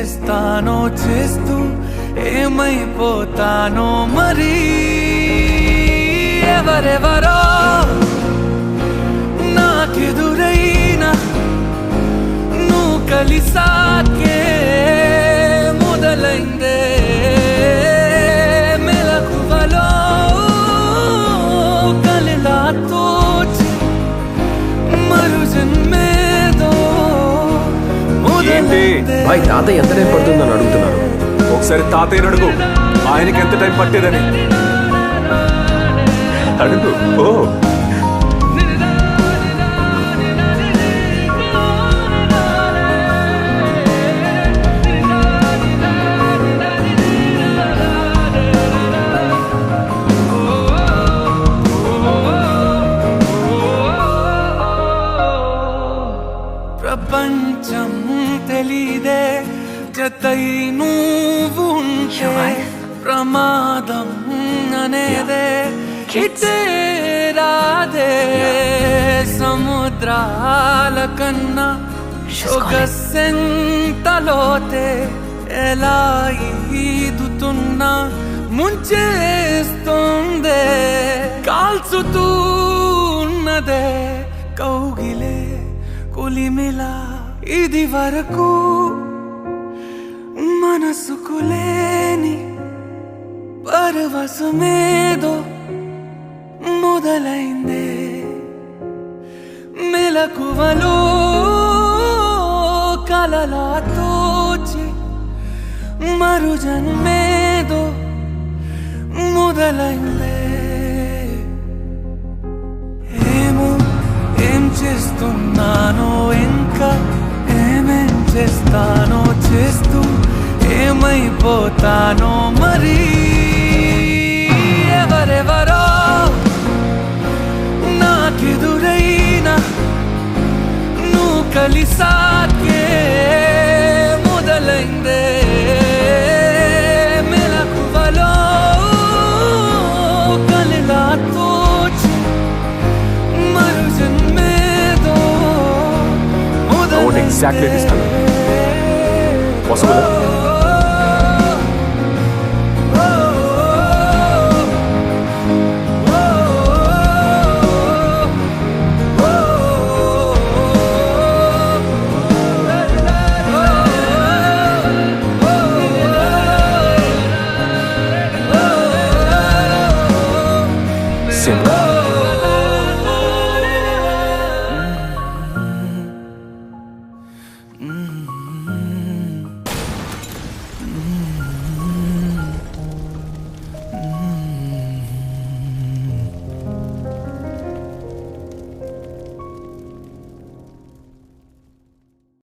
చేస్తానో చేస్తూ ఏమైపోతానో మరి ఎవరెవరో నాకెదురైనా నువ్వు కలిసాకే మొదలైందే మెలకువలో కలిలా తోచి మరు జన్మేదో మొదలైందే. భాయ్ తాతయ్య ఎంత టైం పడుతుందని అడుగుతున్నాను. ఒకసారి తాతయ్యని అడుగు, ఆయనకి ఎంత టైం పట్టేదని అడుగు. ఓ ప్రపంచం తెలీదే జతై నువ్వు ఉంటే ప్రమాదం అనేదే ఇటే రాదే సముద్రాల కన్నా సొగసెంతలోతే ఎలా ఈదుతున్నా ముంచేస్తుందే కాల్చుతూ ఉన్నదే కౌగిలే కొలిమిలా ఇది వరకు మనసుకు లేని పరవశమేదో మొదలైందే మెలకువలో కలలా తోచి మరు జన్మేదో మొదలైందే ఏమో ఏం చేస్తున్నానో ఇంకా ఏమేం చేస్తానో చేస్తూ ఏమైపోతానో మరి ఎవరెవరో నాకెదురైనా నువ్వు కలిసాకే మొదలైందే మెలకువలో కలిలా తోచి మరు జన్మేదో ఎగ్జాక్ట్లీ తీస్తాను. పాసిబుల్? సింపుల్.